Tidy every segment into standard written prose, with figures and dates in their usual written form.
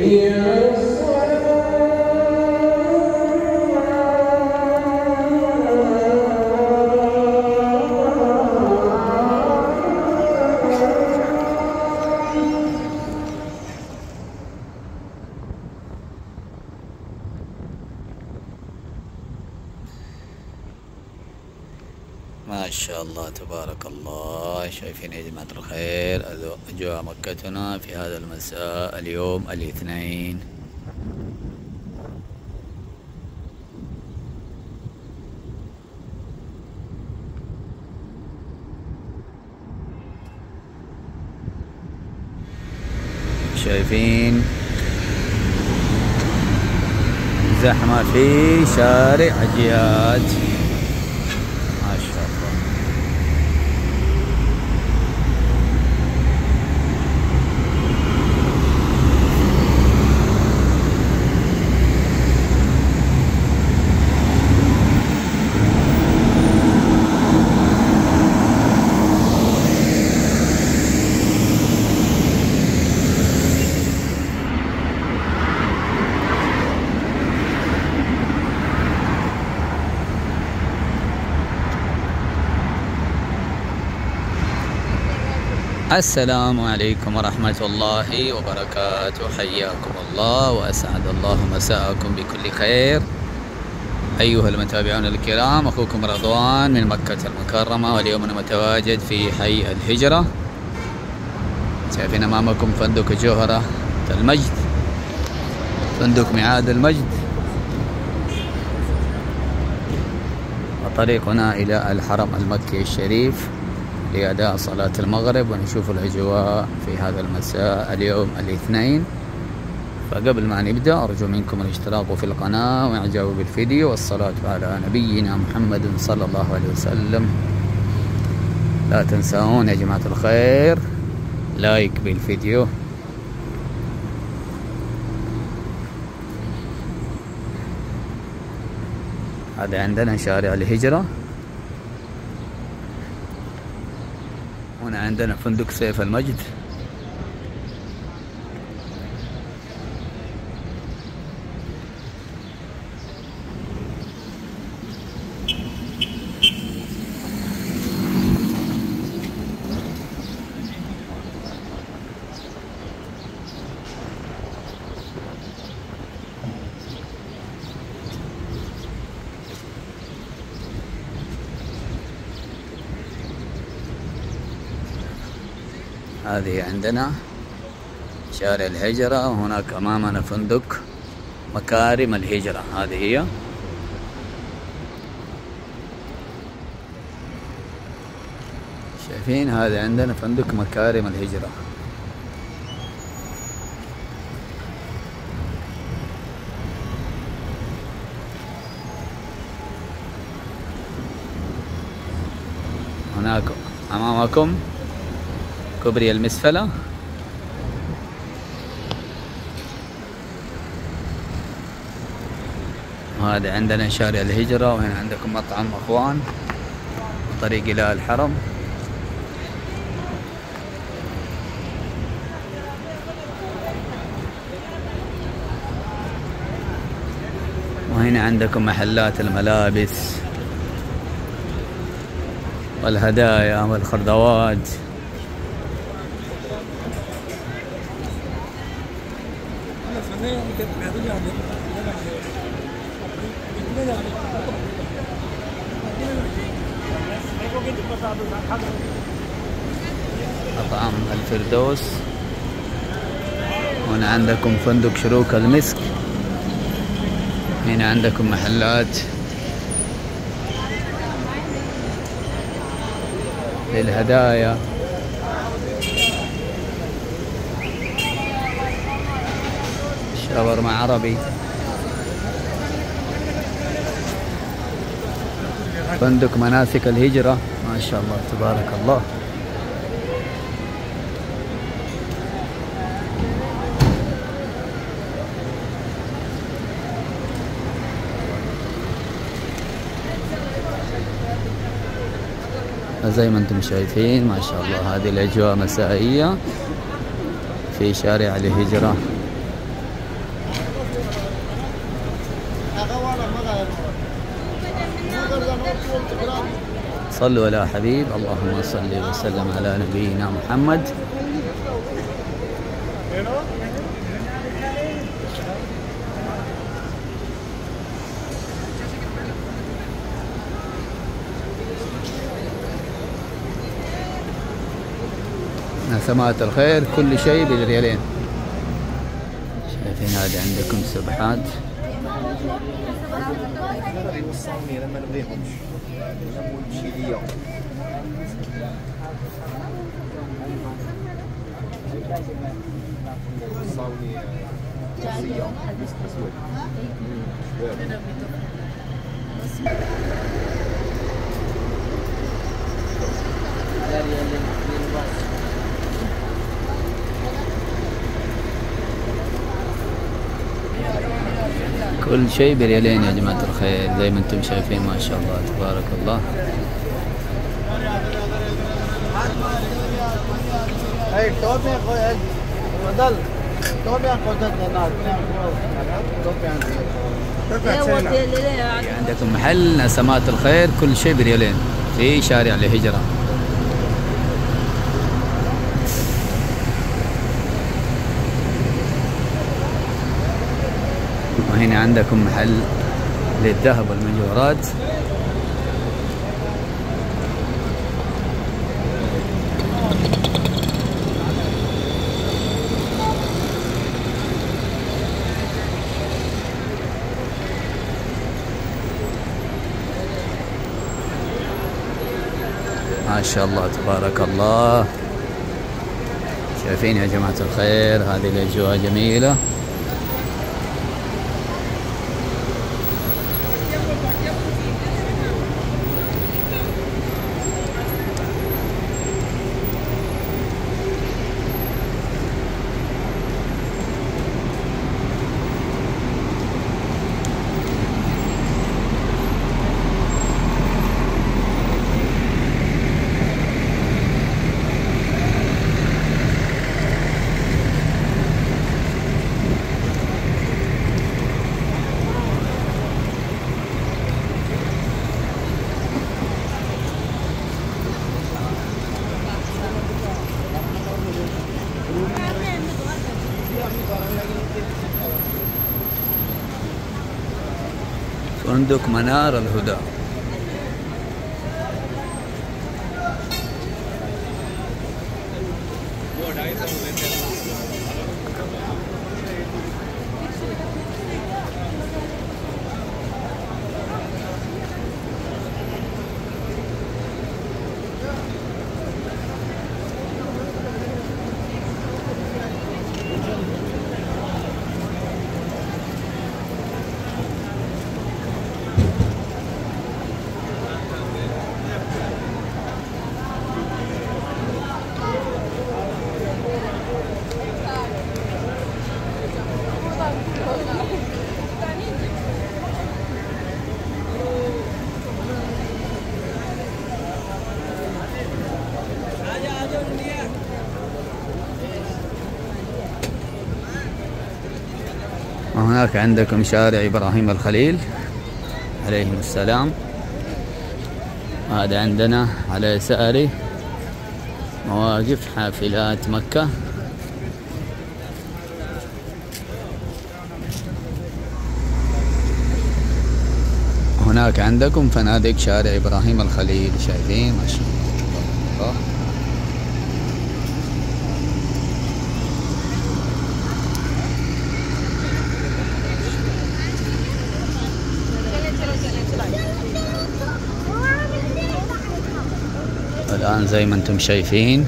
ما شاء الله تبارك الله. شايفين يا جماعة الخير أجواء مكتنا في هذا المساء اليوم الاثنين. شايفين زحمة في شارع جياد. ما شاء الله. السلام عليكم ورحمة الله وبركاته. حياكم الله وأسعد الله مساءكم بكل خير أيها المتابعون الكرام. أخوكم رضوان من مكة المكرمة، واليوم أنا متواجد في حي الهجرة. شايفين أمامكم فندق جوهرة المجد، فندق ميعاد المجد، وطريقنا إلى الحرم المكي الشريف لأداء صلاة المغرب ونشوف الأجواء في هذا المساء اليوم الاثنين. فقبل ما نبدأ أرجو منكم الاشتراك في القناة وإعجابه بالفيديو والصلاة على نبينا محمد صلى الله عليه وسلم. لا تنسون يا جماعة الخير لايك بالفيديو. هذا عندنا شارع الهجرة. هنا عندنا فندق سيف المجد. هذه عندنا شارع الهجرة، وهناك أمامنا فندق مكارم الهجرة. هذه هي. شايفين هذا عندنا فندق مكارم الهجرة. هناك أمامكم كوبري المسفلة. وهذا عندنا شارع الهجرة، وهنا عندكم مطعم أخوان طريق إلى الحرم. وهنا عندكم محلات الملابس والهدايا والخردوات. مطعم الفردوس. هنا عندكم فندق شروق المسك. هنا عندكم محلات للهدايا. شاورما عربي. فندق مناسك الهجرة. ما شاء الله تبارك الله. زي ما انتم شايفين ما شاء الله هذه الأجواء مسائية في شارع الهجرة. صلوا على حبيب. اللهم صل وسلم على نبينا محمد. نسمات الخير كل شيء بريالين. شايفين هذا عندكم سبحات. كل شيء بريالين يا جماعة الخير زي ما انتم شايفين ما شاء الله تبارك الله. عندكم محل نسمات الخير كل شيء بريالين في شارع الهجرة. وهنا عندكم محل للذهب والمجوهرات. ما شاء الله تبارك الله. شايفين يا جماعة الخير هذه الأجواء جميلة. فندق منار الهدى. وهناك عندكم شارع إبراهيم الخليل عليه السلام. هذا عندنا على يساري مواقف حافلات مكة. هناك عندكم فنادق شارع إبراهيم الخليل. شايفين ما شاء الله. الآن زي ما انتم شايفين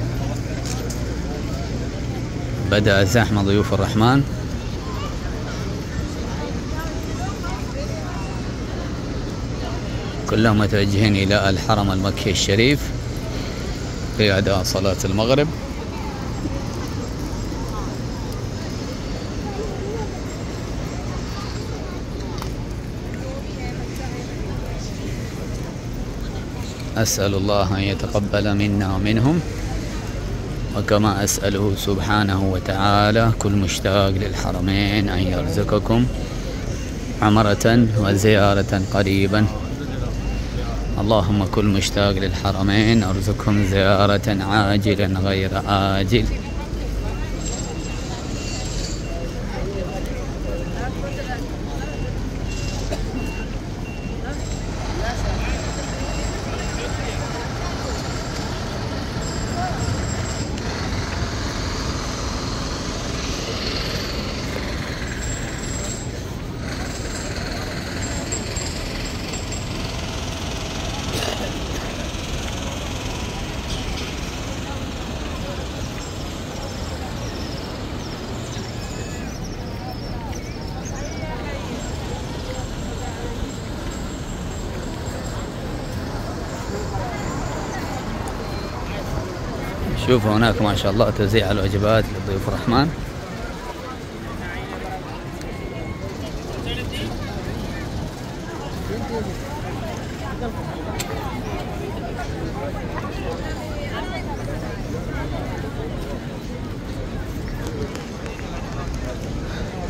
بدأ زحمة ضيوف الرحمن. كلهم متوجهين إلى الحرم المكي الشريف في أداء صلاة المغرب. أسأل الله أن يتقبل منا ومنهم وكما أسأله سبحانه وتعالى كل مشتاق للحرمين أن يرزقكم عمرة وزيارة قريبا. اللهم كل مشتاق للحرمين أرزقهم زيارة عاجلا غير آجل. شوفوا هناك ما شاء الله توزيع الوجبات لضيوف الرحمن.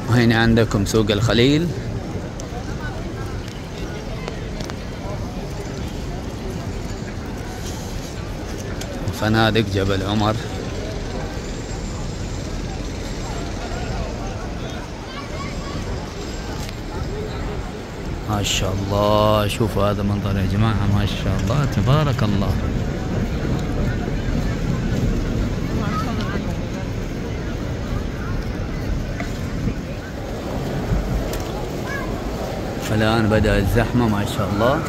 وهنا عندكم سوق الخليل. فنادق جبل عمر. ما شاء الله شوفوا هذا منظر يا جماعة، ما شاء الله تبارك الله. الآن بدأ الزحمة ما شاء الله.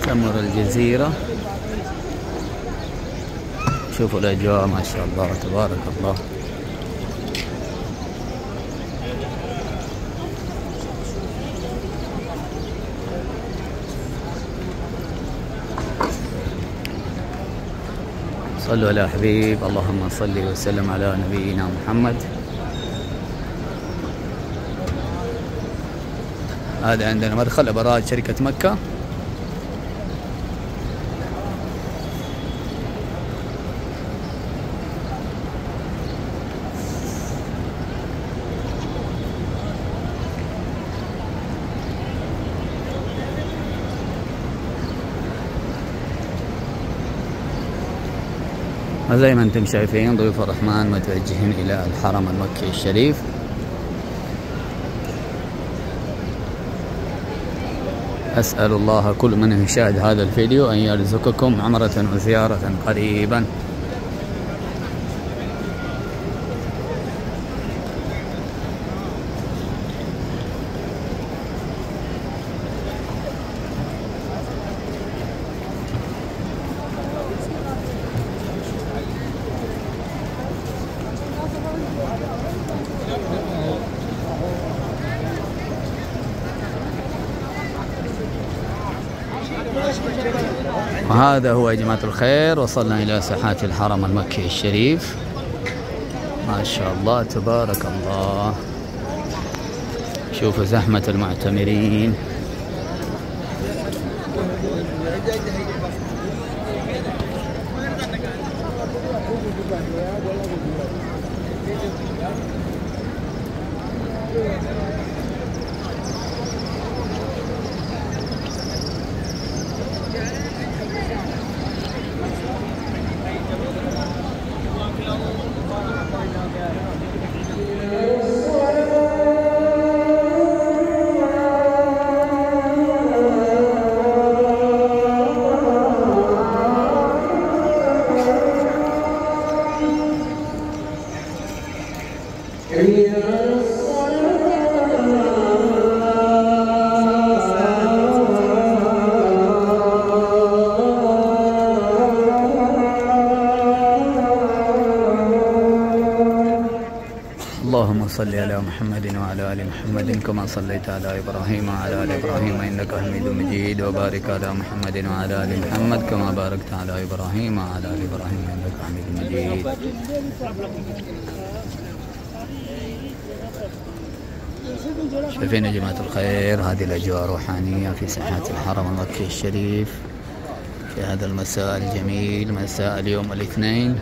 تمر الجزيرة. شوفوا الأجواء ما شاء الله تبارك الله. صلوا على حبيب، اللهم صل وسلم على نبينا محمد. هذا عندنا مدخل أبراج شركة مكة. وزي ما انتم شايفين ضيوف الرحمن متوجهين الى الحرم المكي الشريف. اسأل الله كل من يشاهد هذا الفيديو ان يرزقكم عمرة وزيارة قريبا. وهذا هو يا جماعة الخير، وصلنا إلى ساحات الحرم المكي الشريف. ما شاء الله تبارك الله. شوفوا زحمة المعتمرين. صل على محمد وعلى آل محمد كما صليت على إبراهيم وعلى آل إبراهيم إنك حميد مجيد، وبارك على محمد وعلى آل محمد كما باركت على إبراهيم وعلى آل إبراهيم إنك حميد مجيد. شايفين يا جماعة الخير هذه الأجواء روحانية في ساحات الحرم المكي الشريف في هذا المساء الجميل، مساء اليوم الاثنين.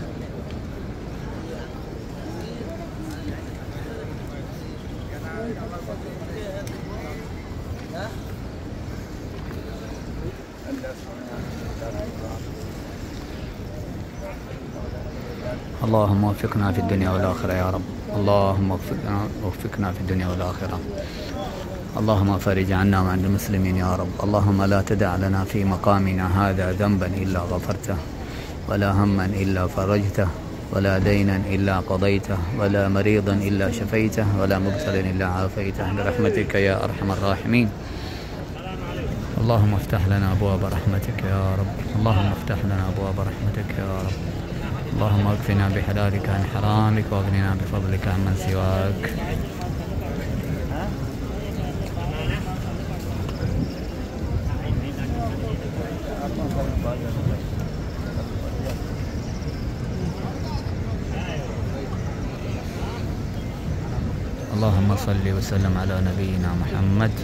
اللهم وفقنا في الدنيا والآخرة يا رب، اللهم وفقنا في الدنيا والآخرة. اللهم فرج عنا وعن المسلمين يا رب. اللهم لا تدع لنا في مقامنا هذا ذنبا إلا غفرته، ولا هما إلا فرجته، ولا دينا إلا قضيته، ولا مريضا إلا شفيته، ولا مبتلا إلا عافيته برحمتك يا أرحم الراحمين. اللهم افتح لنا أبواب رحمتك يا رب، اللهم افتح لنا أبواب رحمتك يا رب. اللهم اكفنا بحلالك عن حرامك، واغننا بفضلك عمن سواك. اللهم صل وسلم على نبينا محمد